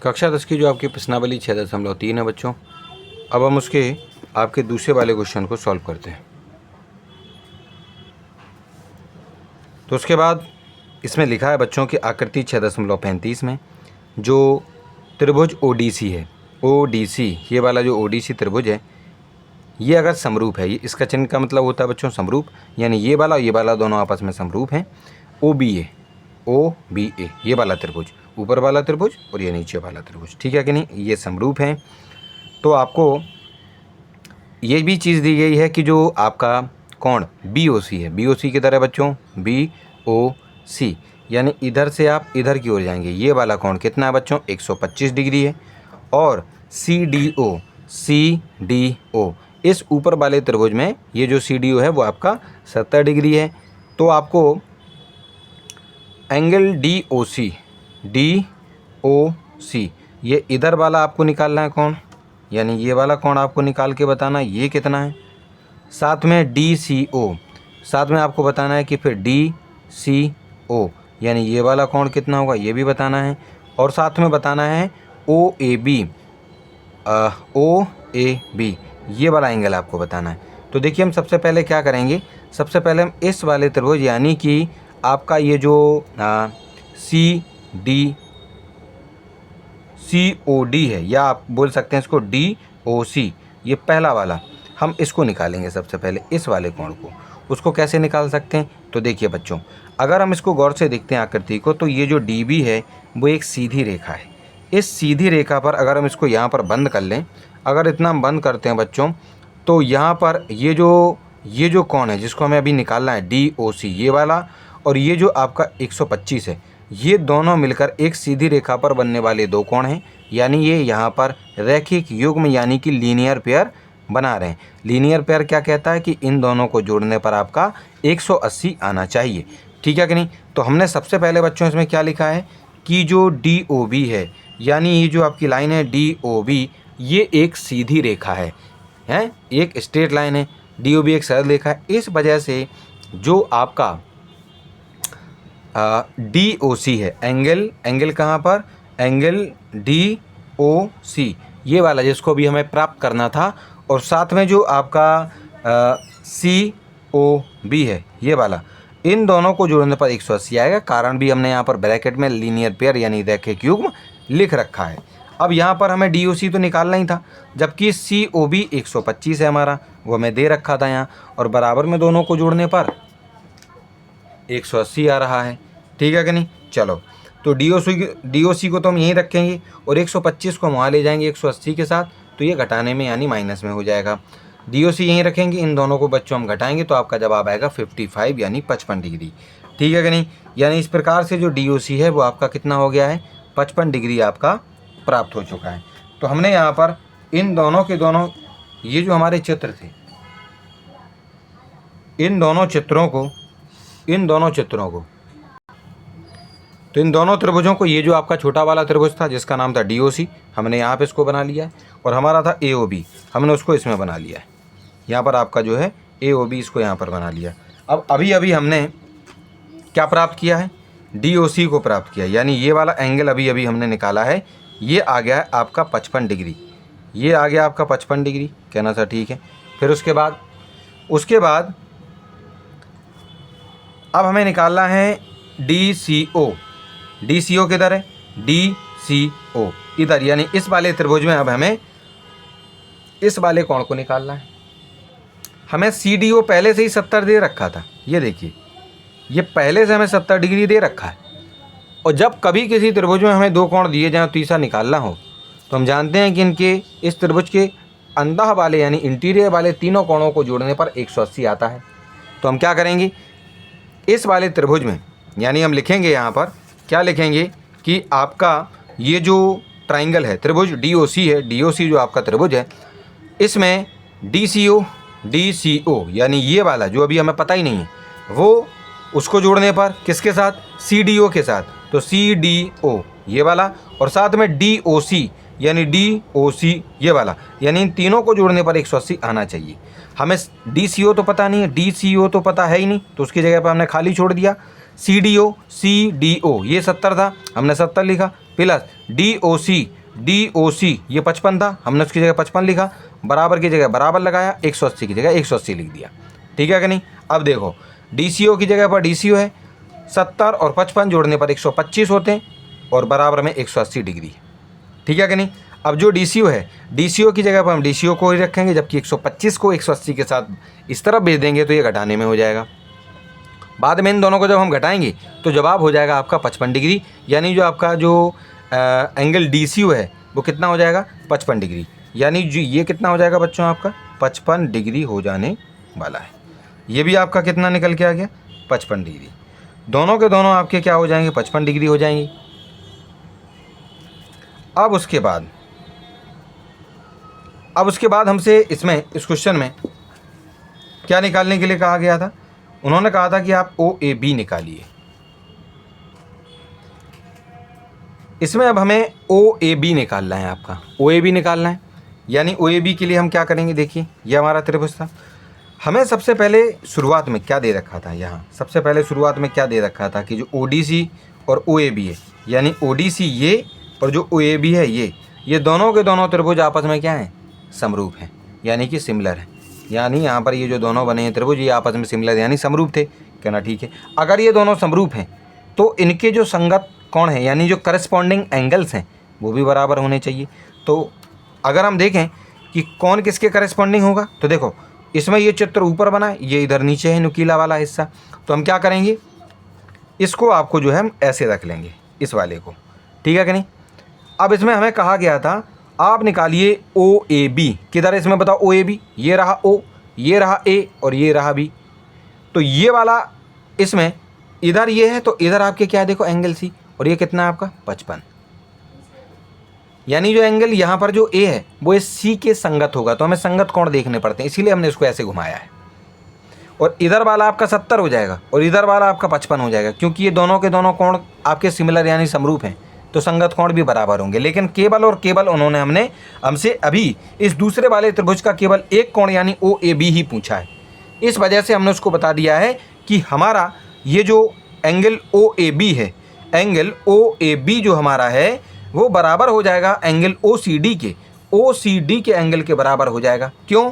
कक्षा 10 की जो आपकी प्रश्नावली 6.3 है बच्चों। अब हम उसके आपके दूसरे वाले क्वेश्चन को सॉल्व करते हैं। तो उसके बाद इसमें लिखा है बच्चों की आकृति 6.35 में जो त्रिभुज ODC है, ODC ये वाला जो ODC त्रिभुज है, ये अगर समरूप है, ये इसका चिन्ह का मतलब होता है बच्चों समरूप, यानी ये वाला दोनों आपस में समरूप हैं। OBA ये वाला त्रिभुज, ऊपर वाला त्रिभुज और ये नीचे वाला त्रिभुज, ठीक है कि नहीं, ये समरूप हैं। तो आपको ये भी चीज़ दी गई है कि जो आपका कोण BOC है, BOC की तरह बच्चों BOC, यानी इधर से आप इधर की ओर जाएंगे, ये वाला कोण कितना है बच्चों 125 डिग्री है। और CDO इस ऊपर वाले त्रिभुज में ये जो CDO है वो आपका 70 डिग्री है। तो आपको एंगल DOC ये इधर वाला आपको निकालना है कोण, यानी ये वाला कोण आपको निकाल के बताना है ये कितना है। साथ में DCO, साथ में आपको बताना है कि फिर DCO यानी ये वाला कोण कितना होगा ये भी बताना है। और साथ में बताना है OAB ये वाला एंगल आपको बताना है। तो देखिए हम सबसे पहले क्या करेंगे, सबसे पहले हम इस वाले त्रिभुज यानी कि आपका ये जो COD है, या आप बोल सकते हैं इसको DOC, ये पहला वाला हम इसको निकालेंगे सबसे पहले, इस वाले कोण को। उसको कैसे निकाल सकते हैं, तो देखिए बच्चों अगर हम इसको गौर से देखते हैं आकृति को, तो ये जो DB है वो एक सीधी रेखा है। इस सीधी रेखा पर अगर हम इसको यहाँ पर बंद कर लें, अगर इतना हम बंद करते हैं बच्चों, तो यहाँ पर ये जो कोण है जिसको हमें अभी निकालना है DOC ये वाला, और ये जो आपका 125 है, ये दोनों मिलकर एक सीधी रेखा पर बनने वाले दो कोण हैं, यानी ये यहाँ पर रैखिक युग्म यानी कि लीनियर पेयर बना रहे हैं। लीनियर पेयर क्या कहता है कि इन दोनों को जोड़ने पर आपका 180 आना चाहिए, ठीक है कि नहीं। तो हमने सबसे पहले बच्चों इसमें क्या लिखा है कि जो DOB है, यानी ये जो आपकी लाइन है DOB, ये एक सीधी रेखा है, एक स्ट्रेट लाइन है। DOB एक सरल रेखा है, इस वजह से जो आपका DOC है, एंगल कहाँ पर, एंगल DOC ये वाला जिसको भी हमें प्राप्त करना था, और साथ में जो आपका COB है ये वाला, इन दोनों को जोड़ने पर 180 आएगा। कारण भी हमने यहाँ पर ब्रैकेट में लीनियर पेयर यानी रैखिक युग्म लिख रखा है। अब यहाँ पर हमें DOC तो निकालना ही था, जबकि COB 125 है हमारा, वो हमें दे रखा था यहाँ, और बराबर में दोनों को जोड़ने पर 180 आ रहा है, ठीक है कि नहीं। चलो तो DOC को तो हम यहीं रखेंगे और 125 को हम वहाँ ले जाएंगे 180 के साथ, तो ये घटाने में यानी माइनस में हो जाएगा। DOC यहीं रखेंगे, इन दोनों को बच्चों हम घटाएंगे तो आपका जवाब आएगा 55 यानी 55 डिग्री, ठीक है कि नहीं। यानी इस प्रकार से जो DOC है वो आपका कितना हो गया है 55 डिग्री आपका प्राप्त हो चुका है। तो हमने यहाँ पर इन दोनों के दोनों ये जो हमारे चित्र थे, इन दोनों चित्रों को तो इन दोनों त्रिभुजों को, ये जो आपका छोटा वाला त्रिभुज था जिसका नाम था DOC, हमने यहाँ पे इसको बना लिया है, और हमारा था AOB, हमने उसको इसमें बना लिया है। यहाँ पर आपका जो है AOB इसको यहाँ पर बना लिया। अब अभी हमने क्या प्राप्त किया है, DOC को प्राप्त किया, यानी ये वाला एंगल अभी हमने निकाला है, ये आ गया है आपका 55 डिग्री, ये आ गया आपका 55 डिग्री, कहना था ठीक है। फिर उसके बाद अब हमें निकालना है DCO किधर है, DCO इधर, यानी इस वाले त्रिभुज में अब हमें इस वाले कोण को निकालना है। हमें CDO पहले से ही 70 दे रखा था, ये देखिए ये पहले से हमें 70 डिग्री दे रखा है। और जब कभी किसी त्रिभुज में हमें दो कोण दिए जाएँ, तीसरा निकालना हो, तो हम जानते हैं कि इनके इस त्रिभुज के अंदर वाले यानी इंटीरियर वाले तीनों कोणों को जोड़ने पर 180 आता है। तो हम क्या करेंगे, इस वाले त्रिभुज में, यानी हम लिखेंगे यहाँ पर क्या लिखेंगे कि आपका ये जो ट्राइंगल है, त्रिभुज DOC है, DOC जो आपका त्रिभुज है, इसमें DCO यानी ये वाला जो अभी हमें पता ही नहीं है, वो उसको जोड़ने पर किसके साथ, CDO के साथ, तो CDO ये वाला, और साथ में DOC यानी DOC ये वाला, यानी इन तीनों को जोड़ने पर 180 आना चाहिए। हमें DCO तो पता नहीं है, DCO तो पता है ही नहीं, तो उसकी जगह पर हमने खाली छोड़ दिया। CDO ये 70 था, हमने 70 लिखा, प्लस DOC ये 55 था, हमने उसकी जगह 55 लिखा, बराबर की जगह बराबर लगाया, 180 की जगह 180 लिख दिया। ठीक है कि नहीं। अब देखो DCO की जगह पर DCO है 70 और 55 जोड़ने पर 125 होते हैं और बराबर में 180 डिग्री। ठीक है कि नहीं। अब जो DCO है, DCO की जगह पर हम DCO को ही रखेंगे, जबकि 125 को 180 के साथ इस तरफ भेज देंगे तो ये घटाने में हो जाएगा। बाद में इन दोनों को जब हम घटाएंगे तो जवाब हो जाएगा आपका 55 डिग्री, यानी जो आपका जो एंगल DCO है वो कितना हो जाएगा 55 डिग्री, यानी जो ये कितना हो जाएगा बच्चों आपका 55 डिग्री हो जाने वाला है। ये भी आपका कितना निकल के आ गया 55 डिग्री। दोनों के दोनों आपके क्या हो जाएंगे 55 डिग्री हो जाएंगे। अब उसके बाद हमसे इसमें इस क्वेश्चन में क्या निकालने के लिए कहा गया था, उन्होंने कहा था कि आप OAB निकालिए। इसमें अब हमें OAB निकालना है, आपका OAB निकालना है, यानी OAB के लिए हम क्या करेंगे, देखिए ये हमारा त्रिभुज था। हमें सबसे पहले शुरुआत में क्या दे रखा था, यहाँ सबसे पहले शुरुआत में क्या दे रखा था कि जो ODC और OAB है, यानी ODC ये और जो OAB है ये दोनों के दोनों त्रिभुज आपस में क्या हैं समरूप हैं, यानी कि सिमिलर है। यानी यहाँ पर ये जो दोनों बने हैं त्रिभुज ये आपस में सिमिलर यानी समरूप थे, कहना ठीक है। अगर ये दोनों समरूप हैं तो इनके जो संगत कोण हैं, यानी जो करस्पॉन्डिंग एंगल्स हैं वो भी बराबर होने चाहिए। तो अगर हम देखें कि कौन किसके करस्पॉन्डिंग होगा, तो देखो इसमें ये चित्र ऊपर बना है, ये इधर नीचे है नुकीला वाला हिस्सा, तो हम क्या करेंगे इसको आपको जो है हम ऐसे रख लेंगे इस वाले को। ठीक है कि नहीं। अब इसमें हमें कहा गया था आप निकालिए OAB, किधर इसमें बताओ OAB, ये रहा O, ये रहा A और ये रहा B। तो ये वाला इसमें इधर ये है तो इधर आपके क्या है देखो एंगल C, और ये कितना है आपका 55, यानी जो एंगल यहाँ पर जो A है वो इस C के संगत होगा। तो हमें संगत कोण देखने पड़ते हैं, इसीलिए हमने इसको ऐसे घुमाया है। और इधर वाला आपका 70 हो जाएगा और इधर वाला आपका 55 हो जाएगा, क्योंकि ये दोनों के दोनों कोण आपके सिमिलर यानी समरूप हैं, तो संगत कोण भी बराबर होंगे। लेकिन केवल और केवल उन्होंने हमसे अभी इस दूसरे वाले त्रिभुज का केवल एक कोण यानी OAB ही पूछा है। इस वजह से हमने उसको बता दिया है कि हमारा ये जो एंगल OAB है, एंगल OAB जो हमारा है वो बराबर हो जाएगा एंगल OCD के एंगल के बराबर हो जाएगा। क्यों?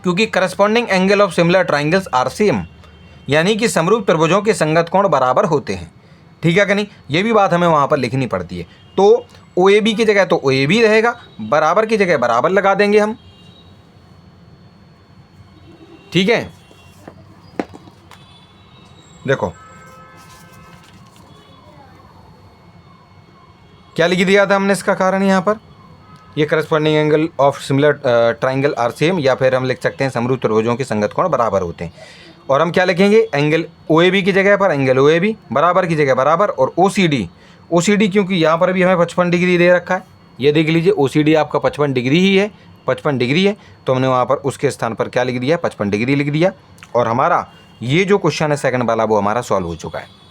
क्योंकि corresponding angle of similar triangles are same, यानी कि समरूप त्रिभुजों के संगत कोण बराबर होते हैं। ठीक है कि नहीं। ये भी बात हमें वहाँ पर लिखनी पड़ती है। तो OAB की जगह तो OAB रहेगा, बराबर की जगह बराबर लगा देंगे हम। ठीक है, देखो क्या लिख दिया था हमने इसका कारण, यहाँ पर ये corresponding angle of similar triangle are same, या फिर हम लिख सकते हैं समरूप त्रिभुजों के संगत कोण बराबर होते हैं। और हम क्या लिखेंगे एंगल OAB की जगह पर एंगल OAB, बराबर की जगह बराबर, और OCD क्योंकि यहाँ पर भी हमें 55 डिग्री दे रखा है, ये देख लीजिए OCD आपका 55 डिग्री ही है, 55 डिग्री है, तो हमने वहाँ पर उसके स्थान पर क्या लिख दिया 55 डिग्री लिख दिया। और हमारा ये जो क्वेश्चन है सेकंड वाला वो हमारा सॉल्व हो चुका है।